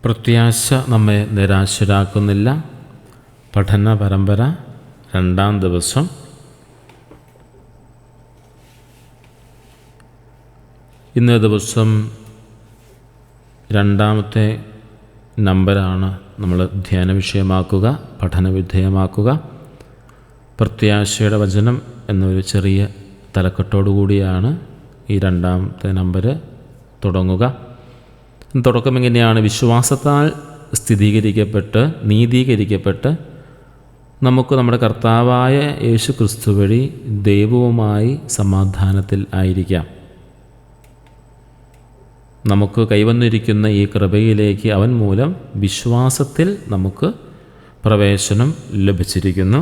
പ്രത്യാശ നമ്മെ നിരാശരാക്കുന്നില്ല. പഠന പരമ്പര 2-ാം ദിവസം. ഇന്നേ ദിവസം 2-ാമത്തെ നമ്പറാണ് നമ്മൾ ധ്യാന വിഷയമാക്കുക, പഠനവിധേയമാക്കുക. പ്രത്യാശയുടെ വചനം എന്നൊരു ചെറിയ തലക്കെട്ടോടുകൂടിയാണ് ഈ 2-ാമത്തെ നമ്പർ തുടങ്ങുക. തുടക്കം എങ്ങനെയാണ്? വിശ്വാസത്താൽ സ്ഥിരീകരിക്കപ്പെട്ട് നീതീകരിക്കപ്പെട്ട് നമുക്ക് നമ്മുടെ കർത്താവായ യേശു ക്രിസ്തു വഴി ദൈവവുമായി സമാധാനത്തിൽ ആയിരിക്കാം. നമുക്ക് കൈവന്നിരിക്കുന്ന ഈ കൃപയിലേക്ക് അവൻ മൂലം വിശ്വാസത്തിൽ നമുക്ക് പ്രവേശനം ലഭിച്ചിരിക്കുന്നു.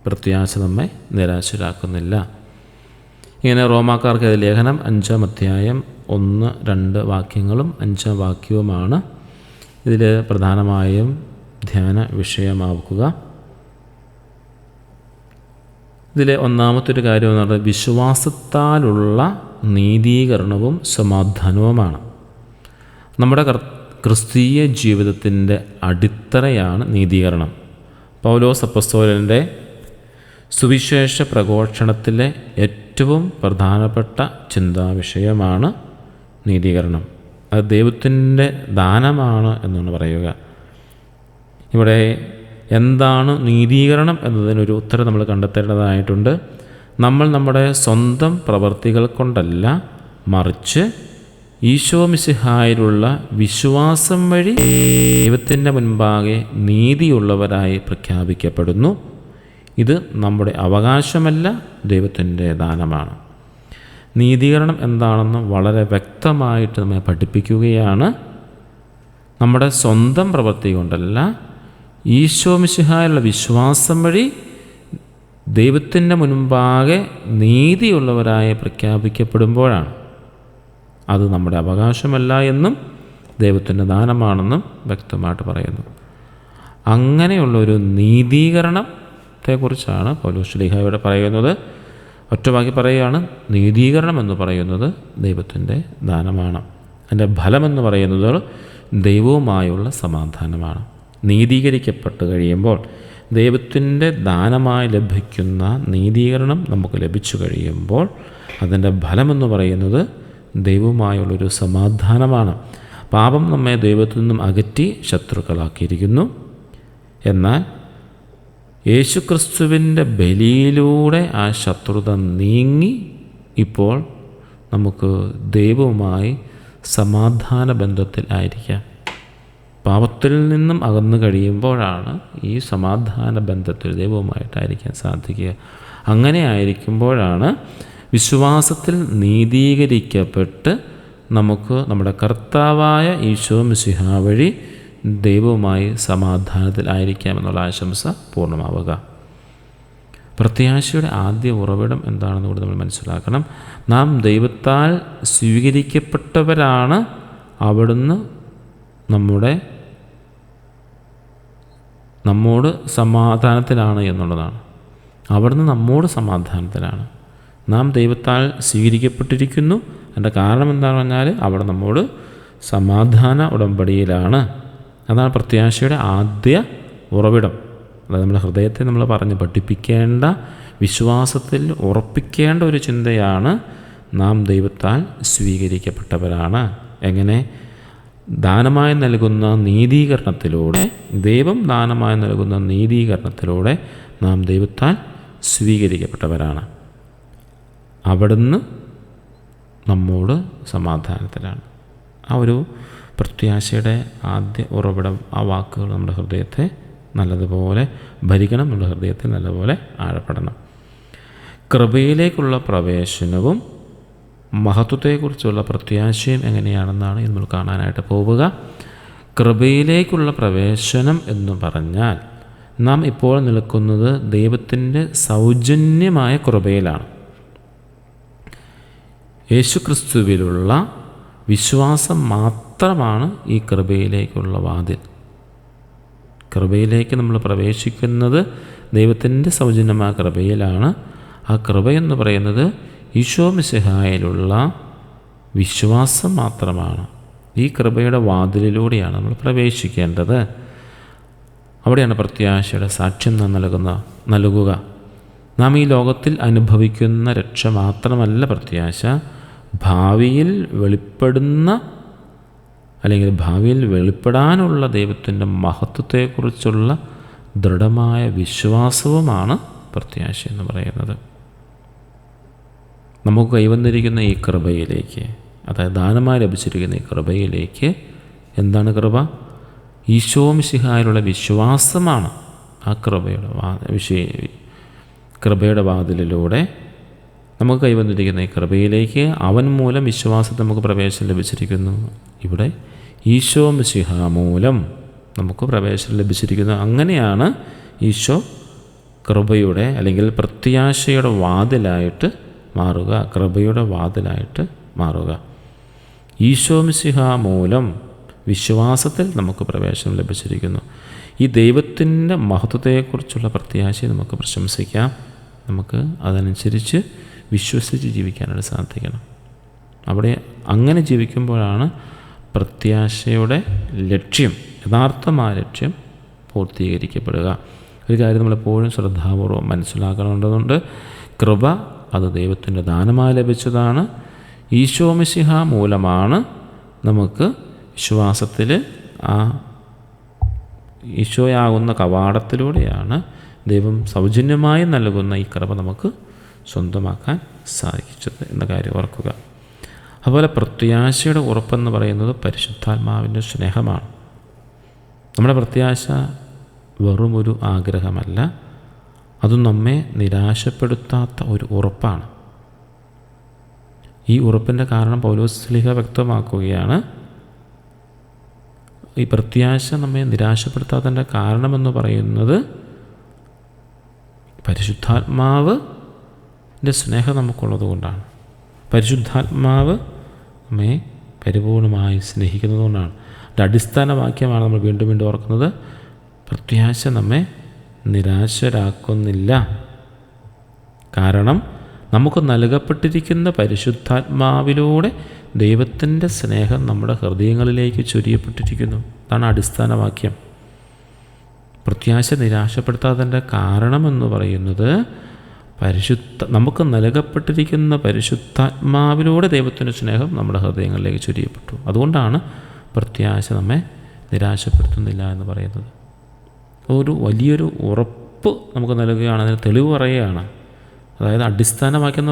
പ്രത്യാശ നമ്മെ നിരാശരാക്കുന്നില്ല. ഇങ്ങനെ റോമാക്കാർക്ക് ലേഖനം 5-ാം അധ്യായം 1-2 വാക്യങ്ങളും 5-ാം വാക്യവുമാണ് ഇതിൽ പ്രധാനമായും ധ്യാന വിഷയമാക്കുക. ഇതിലെ ഒന്നാമത്തെ ഒരു കാര്യം എന്ന് പറയുന്നത് വിശ്വാസത്താലുള്ള നീതീകരണവും സമാധാനവുമാണ്. നമ്മുടെ ക്രിസ്തീയ ജീവിതത്തിൻ്റെ അടിത്തറയാണ് നീതീകരണം. പൗലോസ് അപ്പോസ്തലൻ്റെ സുവിശേഷ പ്രഘോഷണത്തിലെ ഏറ്റവും പ്രധാനപ്പെട്ട ചിന്താവിഷയമാണ് നീതീകരണം. അത് ദൈവത്തിൻ്റെ ദാനമാണ് എന്നാണ് പറയുക. ഇവിടെ എന്താണ് നീതീകരണം എന്നതിനൊരു ഉത്തരം നമ്മൾ കണ്ടെത്തേണ്ടതായിട്ടുണ്ട്. നമ്മൾ നമ്മുടെ സ്വന്തം പ്രവർത്തികൾ കൊണ്ടല്ല, മറിച്ച് ഈശോ മിശിഹായിലുള്ള വിശ്വാസം വഴി ദൈവത്തിൻ്റെ മുൻപാകെ നീതിയുള്ളവരായി പ്രഖ്യാപിക്കപ്പെടുന്നു. ഇത് നമ്മുടെ അവകാശമല്ല, ദൈവത്തിൻ്റെ ദാനമാണ്. നീതീകരണം എന്താണെന്ന് വളരെ വ്യക്തമായിട്ട് നമ്മെ പഠിപ്പിക്കുകയാണ്. നമ്മുടെ സ്വന്തം പ്രവൃത്തി കൊണ്ടല്ല, ഈശോ മിശിഹായിലുള്ള വിശ്വാസം വഴി ദൈവത്തിൻ്റെ മുൻപാകെ നീതിയുള്ളവരായി പ്രഖ്യാപിക്കപ്പെടുമ്പോഴാണ്. അത് നമ്മുടെ അവകാശമല്ല എന്നും ദൈവത്തിൻ്റെ ദാനമാണെന്നും വ്യക്തമായിട്ട് പറയുന്നു. അങ്ങനെയുള്ളൊരു നീതീകരണത്തെക്കുറിച്ചാണ് പൗലോസ് ശ്ലീഹ ഇവിടെ പറയുന്നത്. ഒറ്റവാക്കി പറയുകയാണ്, നീതീകരണം എന്ന് പറയുന്നത് ദൈവത്തിൻ്റെ ദാനമാണ്. അതിൻ്റെ ഫലമെന്ന് പറയുന്നത് ദൈവവുമായുള്ള സമാധാനമാണ്. നീതീകരിക്കപ്പെട്ട് കഴിയുമ്പോൾ, ദൈവത്തിൻ്റെ ദാനമായി ലഭിക്കുന്ന നീതീകരണം നമുക്ക് ലഭിച്ചു കഴിയുമ്പോൾ അതിൻ്റെ ഫലമെന്ന് പറയുന്നത് ദൈവവുമായുള്ളൊരു സമാധാനമാണ്. പാപം നമ്മെ ദൈവത്തിൽ നിന്നും അകറ്റി ശത്രുക്കളാക്കിയിരിക്കുന്നു. എന്നാൽ യേശുക്രിസ്തുവിൻ്റെ ബലിയിലൂടെ ആ ശത്രുത നീങ്ങി ഇപ്പോൾ നമുക്ക് ദൈവവുമായി സമാധാന ബന്ധത്തിൽ ആയിരിക്കാം. പാപത്തിൽ നിന്നും അകന്നു കഴിയുമ്പോഴാണ് ഈ സമാധാന ബന്ധത്തിൽ ദൈവവുമായിട്ടായിരിക്കാൻ സാധിക്കുക. അങ്ങനെ ആയിരിക്കുമ്പോഴാണ് വിശ്വാസത്തിൽ നീതീകരിക്കപ്പെട്ട് നമുക്ക് നമ്മുടെ കർത്താവായ ഈശോ മിശിഹാ വഴി ദൈവവുമായി സമാധാനത്തിൽ ആയിരിക്കാമെന്നുള്ള ആശംസ പൂർണ്ണമാവുക. പ്രത്യാശയുടെ ആദ്യ ഉറവിടം എന്താണെന്ന് കൂടി നമ്മൾ മനസ്സിലാക്കണം. നാം ദൈവത്താൽ സ്വീകരിക്കപ്പെട്ടവരാണ്. അവിടുന്ന് നമ്മോട് സമാധാനത്തിലാണ് എന്നുള്ളതാണ്. അവിടുന്ന് നമ്മോട് സമാധാനത്തിലാണ്. നാം ദൈവത്താൽ സ്വീകരിക്കപ്പെട്ടിരിക്കുന്നു. അതിൻ്റെ കാരണം എന്താണെന്ന് പറഞ്ഞാൽ അവിടെ നമ്മോട് സമാധാന ഉടമ്പടിയിലാണ്. അതാണ് പ്രത്യാശയുടെ ആദ്യ ഉറവിടം. അതായത് നമ്മുടെ ഹൃദയത്തെ നമ്മൾ പറഞ്ഞ് പഠിപ്പിക്കേണ്ട, വിശ്വാസത്തിൽ ഉറപ്പിക്കേണ്ട ഒരു ചിന്തയാണ് നാം ദൈവത്താൽ സ്വീകരിക്കപ്പെട്ടവരാണ്. എങ്ങനെ? ദാനമായി നൽകുന്ന നീതീകരണത്തിലൂടെ, ദൈവം ദാനമായി നൽകുന്ന നീതീകരണത്തിലൂടെ നാം ദൈവത്താൽ സ്വീകരിക്കപ്പെട്ടവരാണ്. അവിടുന്ന് നമ്മോട് സമാധാനത്തിലാണ്. ആ ഒരു പ്രത്യാശയുടെ ആദ്യ ഉറവിടം, ആ വാക്കുകൾ നമ്മുടെ ഹൃദയത്തെ നല്ലതുപോലെ ഭരിക്കണം, നമ്മുടെ ഹൃദയത്തിൽ നല്ലതുപോലെ ആഴപ്പെടണം. കൃപയിലേക്കുള്ള പ്രവേശനവും മഹത്വത്തെക്കുറിച്ചുള്ള പ്രത്യാശയും എങ്ങനെയാണെന്നാണ് നമ്മൾ കാണാനായിട്ട് പോവുക. കൃപയിലേക്കുള്ള പ്രവേശനം എന്ന് പറഞ്ഞാൽ നാം ഇപ്പോൾ നിൽക്കുന്നത് ദൈവത്തിൻ്റെ സൗജന്യമായ കൃപയിലാണ്. യേശുക്രിസ്തുവിലുള്ള വിശ്വാസം മാത്രമാണ് ഈ കൃപയിലേക്കുള്ള വാതിൽ. കൃപയിലേക്ക് നമ്മൾ പ്രവേശിക്കുന്നത് ദൈവത്തിൻ്റെ സൗജന്യമായ കൃപയിലാണ്. ആ കൃപയെന്ന് പറയുന്നത് ഈശോ മിശിഹായിലുള്ള വിശ്വാസം മാത്രമാണ്. ഈ കൃപയുടെ വാതിലിലൂടെയാണ് നമ്മൾ പ്രവേശിക്കേണ്ടത്. അവിടെയാണ് പ്രത്യാശയുടെ സാക്ഷ്യം നാം നൽകുക. നാം ഈ ലോകത്തിൽ അനുഭവിക്കുന്ന രക്ഷ മാത്രമല്ല പ്രത്യാശ, ഭാവിയിൽ വെളിപ്പെടാനുള്ള ദൈവത്തിൻ്റെ മഹത്വത്തെക്കുറിച്ചുള്ള ദൃഢമായ വിശ്വാസവുമാണ് പ്രത്യാശ എന്ന് പറയുന്നത്. നമുക്ക് കൈവന്നിരിക്കുന്ന ഈ കൃപയിലേക്ക്, അതായത് ദാനമായി ലഭിച്ചിരിക്കുന്ന ഈ കൃപയിലേക്ക്, എന്താണ് കൃപ? ഈശോ മിശിഹായിലുള്ള വിശ്വാസമാണ് ആ കൃപയുടെ വാതിലിലൂടെ നമുക്ക് കൈവന്നിരിക്കുന്ന ഈ കൃപയിലേക്ക്. അവൻ മൂലം വിശ്വാസത്തിൽ നമുക്ക് പ്രവേശനം ലഭിച്ചിരിക്കുന്നു. ഇവിടെ ഈശോ മിശിഹ മൂലം നമുക്ക് പ്രവേശനം ലഭിച്ചിരിക്കുന്നു. അങ്ങനെയാണ് ഈശോ കൃപയുടെ അല്ലെങ്കിൽ പ്രത്യാശയുടെ വാതിലായിട്ട് മാറുക, കൃപയുടെ വാതിലായിട്ട് മാറുക. ഈശോ മിശിഹ മൂലം വിശ്വാസത്തിൽ നമുക്ക് പ്രവേശനം ലഭിച്ചിരിക്കുന്നു. ഈ ദൈവത്തിൻ്റെ മഹത്വത്തെക്കുറിച്ചുള്ള പ്രത്യാശയെ നമുക്ക് പ്രശംസിക്കാം. നമുക്ക് അതനുസരിച്ച് വിശ്വസിച്ച് ജീവിക്കാനായിട്ട് സാധിക്കണം. അവിടെ അങ്ങനെ ജീവിക്കുമ്പോഴാണ് പ്രത്യാശയുടെ ലക്ഷ്യം, യഥാർത്ഥമായ ലക്ഷ്യം പൂർത്തീകരിക്കപ്പെടുക. ഒരു കാര്യം നമ്മളെപ്പോഴും ശ്രദ്ധാപൂർവം മനസ്സിലാക്കേണ്ടതുണ്ട്. കൃപ അത് ദൈവത്തിൻ്റെ ദാനമായി ലഭിച്ചതാണ്. ഈശോ മിശിഹ മൂലമാണ് നമുക്ക് വിശ്വാസത്തിൽ ആ ഈശോയാകുന്ന കവാടത്തിലൂടെയാണ് ദൈവം സൗജന്യമായി നൽകുന്ന ഈ കൃപ നമുക്ക് സ്വന്തമാക്കാൻ സാധിച്ചത് എന്ന കാര്യം ഓർക്കുക. അതുപോലെ പ്രത്യാശയുടെ ഉറപ്പെന്ന് പറയുന്നത് പരിശുദ്ധാത്മാവിൻ്റെ സ്നേഹമാണ്. നമ്മുടെ പ്രത്യാശ വെറുമൊരു ആഗ്രഹമല്ല, അത് നമ്മെ നിരാശപ്പെടുത്താത്ത ഒരു ഉറപ്പാണ്. ഈ ഉറപ്പിൻ്റെ കാരണം പൗലോസ് ശ്ലീഹ വ്യക്തമാക്കുകയാണ്. ഈ പ്രത്യാശ നമ്മെ നിരാശപ്പെടുത്താത്തതിൻ്റെ കാരണമെന്ന് പറയുന്നത് പരിശുദ്ധാത്മാവിൻ്റെ സ്നേഹം നമുക്കുള്ളത് കൊണ്ടാണ്. പരിശുദ്ധാത്മാവ് നമ്മെ പരിപൂർണമായി സ്നേഹിക്കുന്നതുകൊണ്ടാണ്. അതിൻ്റെ അടിസ്ഥാന വാക്യമാണ് നമ്മൾ വീണ്ടും വീണ്ടും ഓർക്കുന്നത്. പ്രത്യാശ നമ്മെ നിരാശരാക്കുന്നില്ല. കാരണം നമുക്ക് നൽകപ്പെട്ടിരിക്കുന്ന പരിശുദ്ധാത്മാവിലൂടെ ദൈവത്തിൻ്റെ സ്നേഹം നമ്മുടെ ഹൃദയങ്ങളിലേക്ക് ചൊരിയപ്പെട്ടിരിക്കുന്നു. അതാണ് അടിസ്ഥാന വാക്യം. പ്രത്യാശ നിരാശപ്പെടുത്താത്തതിൻ്റെ കാരണമെന്ന് പറയുന്നത് നമുക്ക് നൽകപ്പെട്ടിരിക്കുന്ന പരിശുദ്ധാത്മാവിലൂടെ ദൈവത്തിൻ്റെ സ്നേഹം നമ്മുടെ ഹൃദയങ്ങളിലേക്ക് ചൊരിയപ്പെട്ടു. അതുകൊണ്ടാണ് പ്രത്യാശ നമ്മെ നിരാശപ്പെടുത്തുന്നില്ല എന്ന് പറയുന്നത്. ഒരു വലിയൊരു ഉറപ്പ് നമുക്ക് നൽകുകയാണ്, അതിന് തെളിവ് പറയുകയാണ്. അതായത് അടിസ്ഥാനമാക്കുന്ന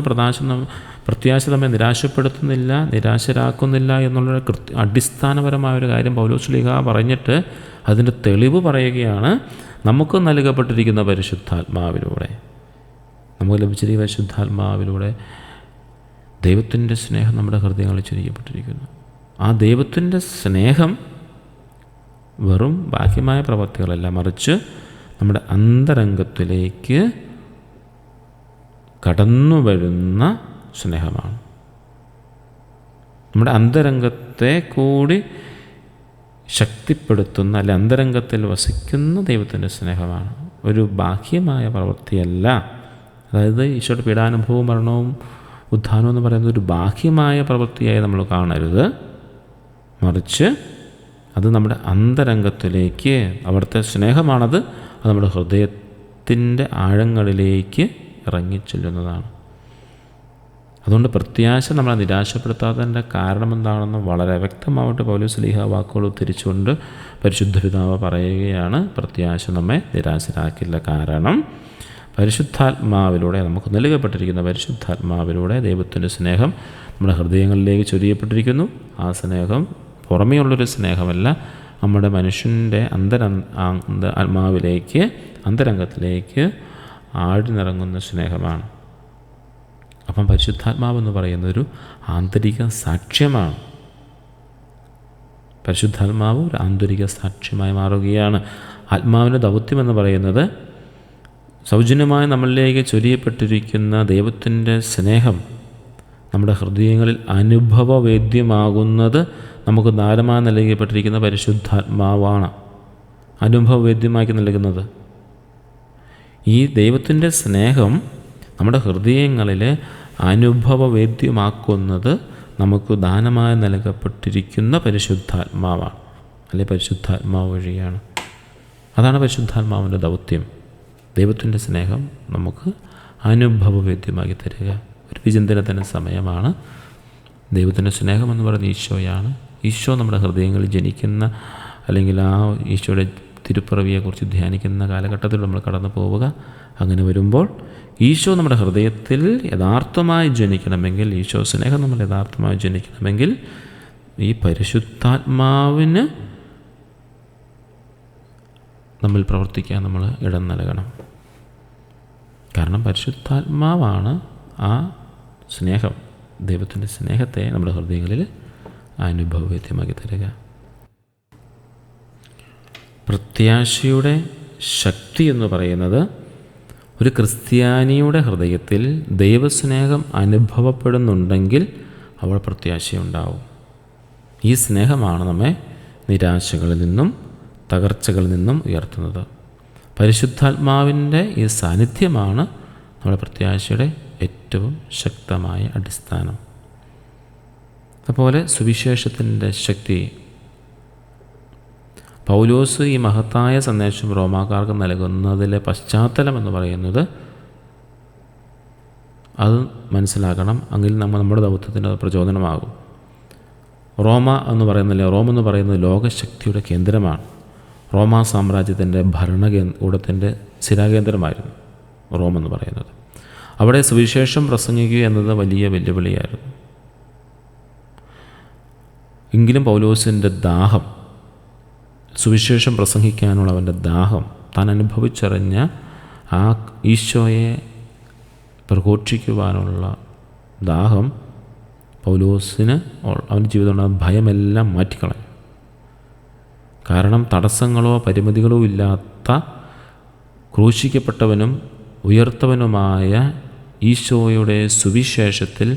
പ്രത്യാശ നമ്മെ നിരാശപ്പെടുത്തുന്നില്ല, നിരാശരാക്കുന്നില്ല എന്നുള്ള അടിസ്ഥാനപരമായ ഒരു കാര്യം പൗലോസ് ശ്ലീഹ പറഞ്ഞിട്ട് അതിൻ്റെ തെളിവ് പറയുകയാണ്. നമുക്ക് നൽകപ്പെട്ടിരിക്കുന്ന പരിശുദ്ധാത്മാവിലൂടെ, നമുക്ക് ലഭിച്ചിരിക്കുന്ന പരിശുദ്ധാത്മാവിലൂടെ ദൈവത്തിൻ്റെ സ്നേഹം നമ്മുടെ ഹൃദയങ്ങളിൽ ചൊരിയപ്പെട്ടിരിക്കുന്നു. ആ ദൈവത്തിൻ്റെ സ്നേഹം വെറും ബാഹ്യമായ പ്രവൃത്തികളല്ല, മറിച്ച് നമ്മുടെ അന്തരംഗത്തിലേക്ക് കടന്നു വരുന്ന സ്നേഹമാണ്. നമ്മുടെ അന്തരംഗത്തെ കൂടി ശക്തിപ്പെടുത്തുന്ന, അല്ലെ അന്തരംഗത്തിൽ വസിക്കുന്ന ദൈവത്തിൻ്റെ സ്നേഹമാണ്. ഒരു ബാഹ്യമായ പ്രവൃത്തിയല്ല. അതായത് ഈശോയുടെ പീഡാനുഭവവും മരണവും ഉത്ഥാനവും എന്ന് പറയുന്നത് ഒരു ബാഹ്യമായ പ്രവൃത്തിയായി നമ്മൾ കാണരുത്, മറിച്ച് അത് നമ്മുടെ അന്തരംഗത്തിലേക്ക്, അവിടുത്തെ സ്നേഹമാണത്, അത് നമ്മുടെ ഹൃദയത്തിൻ്റെ ആഴങ്ങളിലേക്ക് ഇറങ്ങിച്ചെല്ലുന്നതാണ്. അതുകൊണ്ട് പ്രത്യാശ നമ്മളെ നിരാശപ്പെടുത്താത്തതിൻ്റെ കാരണം എന്താണെന്ന് വളരെ വ്യക്തമായിട്ട് പൗലോസ് ശ്ലീഹ വാക്കുകൾ ഉദ്ധരിച്ചുകൊണ്ട് പരിശുദ്ധ പിതാവ് പറയുകയാണ്. പ്രത്യാശ നമ്മെ നിരാശരാക്കില്ല. കാരണം പരിശുദ്ധാത്മാവിലൂടെ, നമുക്ക് നൽകപ്പെട്ടിരിക്കുന്ന പരിശുദ്ധാത്മാവിലൂടെ ദൈവത്തിൻ്റെ സ്നേഹം നമ്മുടെ ഹൃദയങ്ങളിലേക്ക് ചൊരിയപ്പെട്ടിരിക്കുന്നു. ആ സ്നേഹം പുറമേയുള്ളൊരു സ്നേഹമല്ല, നമ്മുടെ മനുഷ്യൻ്റെ ആത്മാവിലേക്ക്, അന്തരംഗത്തിലേക്ക് ആഴ്ന്നിറങ്ങുന്ന സ്നേഹമാണ്. അപ്പം പരിശുദ്ധാത്മാവെന്ന് പറയുന്നതൊരു ആന്തരിക സാക്ഷ്യമാണ്. പരിശുദ്ധാത്മാവ് ഒരു ആന്തരിക സാക്ഷ്യമായി മാറുകയാണ്. ആത്മാവിൻ്റെ ദൗത്യമെന്ന് പറയുന്നത് സൗജന്യമായി നമ്മളിലേക്ക് ചൊരിയപ്പെട്ടിരിക്കുന്ന ദൈവത്തിൻ്റെ സ്നേഹം നമ്മുടെ ഹൃദയങ്ങളിൽ അനുഭവവേദ്യമാകുന്നത് നമുക്ക് ദാനമായി നൽകപ്പെട്ടിരിക്കുന്ന പരിശുദ്ധാത്മാവാണ്. അനുഭവവേദ്യമാക്കി നൽകുന്നത് ഈ ദൈവത്തിൻ്റെ സ്നേഹം നമ്മുടെ ഹൃദയങ്ങളിൽ അനുഭവവേദ്യമാക്കുന്നത് നമുക്ക് ദാനമായി നൽകപ്പെട്ടിരിക്കുന്ന പരിശുദ്ധാത്മാവാണ്, അല്ലെ പരിശുദ്ധാത്മാവ് വഴിയാണ്. അതാണ് പരിശുദ്ധാത്മാവിൻ്റെ ദൗത്യം. ദൈവത്തിൻ്റെ സ്നേഹം നമുക്ക് അനുഭവവേദ്യമാക്കി തരിക. ഒരു വിചിന്തനത്തിൻ്റെ സമയമാണ്. ദൈവത്തിൻ്റെ സ്നേഹമെന്ന് പറയുന്നത് ഈശോയാണ്. ഈശോ നമ്മുടെ ഹൃദയങ്ങളിൽ ജനിക്കുന്ന, അല്ലെങ്കിൽ ആ ഈശോയുടെ തിരുപ്പിറവിയെക്കുറിച്ച് ധ്യാനിക്കുന്ന കാലഘട്ടത്തിൽ നമ്മൾ കടന്നു പോവുക. അങ്ങനെ വരുമ്പോൾ ഈശോ നമ്മുടെ ഹൃദയത്തിൽ യഥാർത്ഥമായി ജനിക്കണമെങ്കിൽ, ഈശോ സ്നേഹം നമ്മൾ യഥാർത്ഥമായി ജനിക്കണമെങ്കിൽ ഈ പരിശുദ്ധാത്മാവിന് നമ്മൾ പ്രവർത്തിക്കാൻ നമ്മൾ ഇടം നൽകണം. കാരണം പരിശുദ്ധാത്മാവാണ് ആ സ്നേഹം, ദൈവത്തിൻ്റെ സ്നേഹത്തെ നമ്മുടെ ഹൃദയങ്ങളിൽ അനുഭവവേദ്യമാക്കി തരിക. പ്രത്യാശയുടെ ശക്തി എന്ന് പറയുന്നത് ഒരു ക്രിസ്ത്യാനിയുടെ ഹൃദയത്തിൽ ദൈവസ്നേഹം അനുഭവപ്പെടുന്നുണ്ടെങ്കിൽ അവൾ പ്രത്യാശയുണ്ടാവും. ഈ സ്നേഹമാണ് നമ്മെ നിരാശകളിൽ നിന്നും തകർച്ചകളിൽ നിന്നും ഉയർത്തുന്നത്. പരിശുദ്ധാത്മാവിൻ്റെ ഈ സാന്നിധ്യമാണ് നമ്മുടെ പ്രത്യാശയുടെ ഏറ്റവും ശക്തമായ അടിസ്ഥാനം. അതുപോലെ സുവിശേഷത്തിൻ്റെ ശക്തി. പൗലോസ് ഈ മഹത്തായ സന്ദേശം റോമാക്കാർക്ക് നൽകുന്നതിലെ പശ്ചാത്തലം എന്ന് പറയുന്നത്, അത് മനസ്സിലാക്കണം. എങ്കിൽ നമ്മുടെ ദൗത്യത്തിന് അത് പ്രചോദനമാകും. റോം എന്ന് പറയുന്നത് ലോകശക്തിയുടെ കേന്ദ്രമാണ്. റോമാ സാമ്രാജ്യത്തിൻ്റെ ഭരണകൂടത്തിൻ്റെ സ്ഥിരാകേന്ദ്രമായിരുന്നു റോം എന്ന് പറയുന്നത്. അവിടെ സുവിശേഷം പ്രസംഗിക്കുക എന്നത് വലിയ വെല്ലുവിളിയായിരുന്നു. എങ്കിലും പൗലോസിൻ്റെ ദാഹം, സുവിശേഷം പ്രസംഗിക്കാനുള്ള അവൻ്റെ ദാഹം, താൻ അനുഭവിച്ചറിഞ്ഞ ആ ഈശോയെ പ്രഘോഷിക്കുവാനുള്ള ദാഹം പൗലോസിന് അവൻ്റെ ജീവിതമുള്ള ഭയമെല്ലാം മാറ്റിക്കളഞ്ഞു. കാരണം തടസ്സങ്ങളോ പരിമിതികളോ ഇല്ലാത്ത ക്രൂശിക്കപ്പെട്ടവനും ഉയർത്തവനുമായ ഈശോയുടെ സുവിശേഷത്തിൽ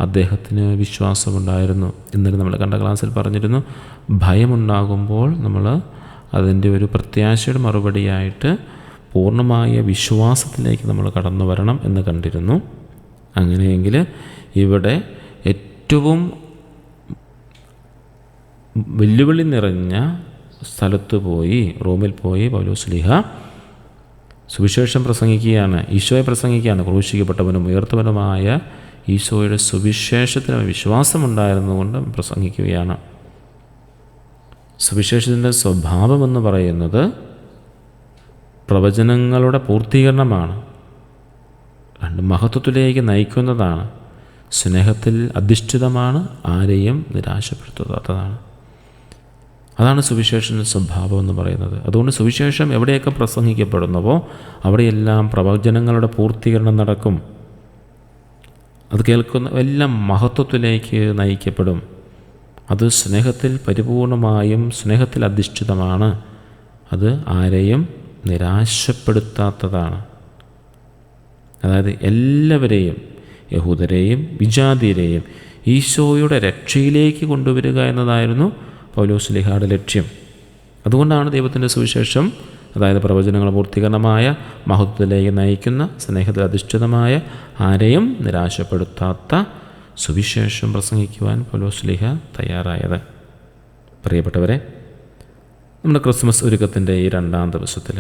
അദ്ദേഹത്തിന് വിശ്വാസമുണ്ടായിരുന്നു. ഇന്നലെ നമ്മൾ കണ്ട ക്ലാസ്സിൽ പറഞ്ഞിരുന്നു, ഭയമുണ്ടാകുമ്പോൾ നമ്മൾ അതിൻ്റെ ഒരു പ്രത്യാശയുടെ മറുപടിയായിട്ട് പൂർണ്ണമായ വിശ്വാസത്തിലേക്ക് നമ്മൾ കടന്നു വരണം എന്ന് കണ്ടിരുന്നു. അങ്ങനെയെങ്കിൽ ഇവിടെ ഏറ്റവും വെല്ലുവിളി നിറഞ്ഞ സ്ഥലത്ത് പോയി, റോമിൽ പോയി പൗലോസ്ലീഹ സുവിശേഷം പ്രസംഗിക്കുകയാണ്, ഈശോയെ പ്രസംഗിക്കുകയാണ്. ക്രൂശിക്കപ്പെട്ടവനും ഉയർത്തവനുമായ ഈശോയുടെ സുവിശേഷത്തിന് വിശ്വാസമുണ്ടായിരുന്നുകൊണ്ട് പ്രസംഗിക്കുകയാണ്. സുവിശേഷത്തിൻ്റെ സ്വഭാവമെന്ന് പറയുന്നത് പ്രവചനങ്ങളുടെ പൂർത്തീകരണമാണ്, മഹത്വത്തിലേക്ക് നയിക്കുന്നതാണ്, സ്നേഹത്തിൽ അധിഷ്ഠിതമാണ്, ആരെയും നിരാശപ്പെടുത്താത്തതാണ്. അതാണ് സുവിശേഷത്തിൻ്റെ സ്വഭാവം എന്ന് പറയുന്നത്. അതുകൊണ്ട് സുവിശേഷം എവിടെയൊക്കെ പ്രസംഗിക്കപ്പെടുന്നുവോ അവിടെയെല്ലാം പ്രവചനങ്ങളുടെ പൂർത്തീകരണം നടക്കും. അത് കേൾക്കുന്ന എല്ലാം മഹത്വത്തിലേക്ക് നയിക്കപ്പെടും. അത് സ്നേഹത്തിൽ പരിപൂർണമായും സ്നേഹത്തിൽ അധിഷ്ഠിതമാണ്. അത് ആരെയും നിരാശപ്പെടുത്താത്തതാണ്. അതായത് എല്ലാവരെയും, യഹൂദരെയും വിജാതിയരെയും ഈശോയുടെ രക്ഷയിലേക്ക് കൊണ്ടുവരിക എന്നതായിരുന്നു പൗലോസ്ലീഹയുടെ ലക്ഷ്യം. അതുകൊണ്ടാണ് ദൈവത്തിൻ്റെ സുവിശേഷം, അതായത് പ്രവചനങ്ങൾ പൂർത്തീകരണമായ മഹത്വത്തിലേക്ക് നയിക്കുന്ന സ്നേഹത്തിൽ അധിഷ്ഠിതമായ ആരെയും നിരാശപ്പെടുത്താത്ത സുവിശേഷം പ്രസംഗിക്കുവാൻ പൗലോസ്ലീഹ തയ്യാറായത്. പ്രിയപ്പെട്ടവരെ, നമ്മുടെ ക്രിസ്മസ് ഒരുക്കത്തിൻ്റെ ഈ 2ാം ദിവസത്തിൽ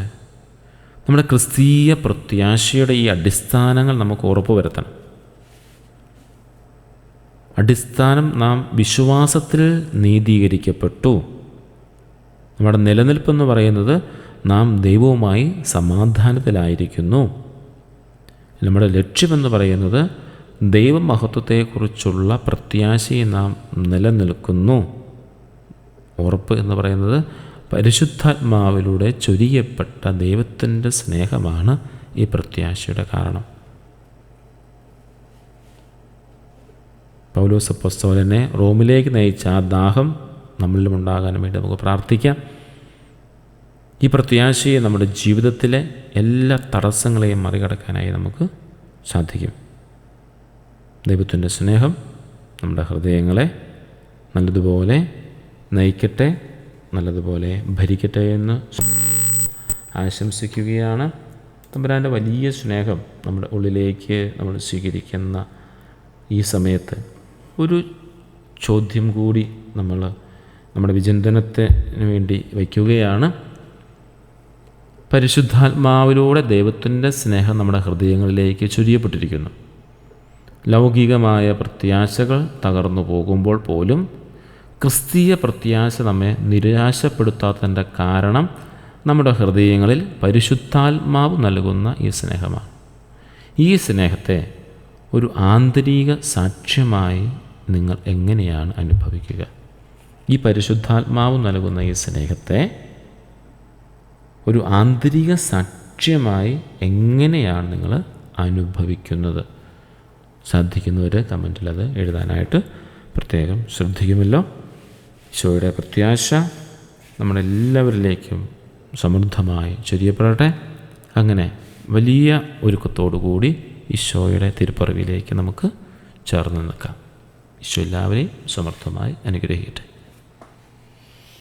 നമ്മുടെ ക്രിസ്തീയ പ്രത്യാശയുടെ ഈ അടിസ്ഥാനങ്ങൾ നമുക്ക് ഉറപ്പുവരുത്തണം. അടിസ്ഥാനം, നാം വിശ്വാസത്തിൽ നീതീകരിക്കപ്പെട്ടു. നമ്മുടെ നിലനിൽപ്പെന്ന് പറയുന്നത് നാം ദൈവവുമായി സമാധാനത്തിലായിരിക്കുന്നു. നമ്മുടെ ലക്ഷ്യമെന്ന് പറയുന്നത് ദൈവമഹത്വത്തെക്കുറിച്ചുള്ള പ്രത്യാശയിൽ നാം നിലനിൽക്കുന്നു. ഉറപ്പ് എന്ന് പറയുന്നത് പരിശുദ്ധാത്മാവിലൂടെ ചൊരിയപ്പെട്ട ദൈവത്തിൻ്റെ സ്നേഹമാണ് ഈ പ്രത്യാശയുടെ കാരണം. പൗലോസ് അപ്പോസ്തലനെ റോമിലേക്ക് നയിച്ച ആ ദാഹം നമ്മളിലും ഉണ്ടാകാൻ വേണ്ടി നമുക്ക് പ്രാർത്ഥിക്കാം. ഈ പ്രത്യാശയെ നമ്മുടെ ജീവിതത്തിലെ എല്ലാ തടസ്സങ്ങളെയും മറികടക്കാനായി നമുക്ക് സാധിക്കും. ദൈവത്തിൻ്റെ സ്നേഹം നമ്മുടെ ഹൃദയങ്ങളെ നല്ലതുപോലെ നയിക്കട്ടെ, നല്ലതുപോലെ ഭരിക്കട്ടെ എന്ന് ആശംസിക്കുകയാണ്. തമ്പുരാൻ്റെ വലിയ സ്നേഹം നമ്മുടെ ഉള്ളിലേക്ക് നമ്മൾ സ്വീകരിക്കുന്ന ഈ സമയത്ത് ഒരു ചോദ്യം കൂടി നമ്മൾ നമ്മുടെ വിചിന്തനത്തിന് വേണ്ടി വയ്ക്കുകയാണ്. പരിശുദ്ധാത്മാവിലൂടെ ദൈവത്തിൻ്റെ സ്നേഹം നമ്മുടെ ഹൃദയങ്ങളിലേക്ക് ചൊരിയപ്പെട്ടിരിക്കുന്നു. ലൗകികമായ പ്രത്യാശകൾ തകർന്നു പോകുമ്പോൾ പോലും ക്രിസ്തീയ പ്രത്യാശ നമ്മെ നിരാശപ്പെടുത്താത്തതിൻ്റെ കാരണം നമ്മുടെ ഹൃദയങ്ങളിൽ പരിശുദ്ധാത്മാവ് നൽകുന്ന ഈ സ്നേഹമാണ്. ഈ സ്നേഹത്തെ ഒരു ആന്തരിക സാക്ഷ്യമായി നിങ്ങൾ എങ്ങനെയാണ് അനുഭവിക്കുക? ഈ പരിശുദ്ധാത്മാവ് നൽകുന്ന ഈ സ്നേഹത്തെ ഒരു ആന്തരിക സാക്ഷ്യമായി എങ്ങനെയാണ് നിങ്ങൾ അനുഭവിക്കുന്നത്? സാധിക്കുന്നവർ കമൻറ്റിൽ അത് എഴുതാനായിട്ട് പ്രത്യേകം ശ്രദ്ധിക്കുമല്ലോ. ഈശോയുടെ പ്രത്യാശ നമ്മളെല്ലാവരിലേക്കും സമൃദ്ധമായി ചൊരിയപ്പെടട്ടെ. അങ്ങനെ വലിയ ഒരുക്കത്തോടു കൂടി ഈശോയുടെ തിരുപ്പിറവിയിലേക്ക് നമുക്ക് ചേർന്ന് നിൽക്കാം. ഈശോ എല്ലാവരെയും സമൃദ്ധമായി അനുഗ്രഹിക്കട്ടെ.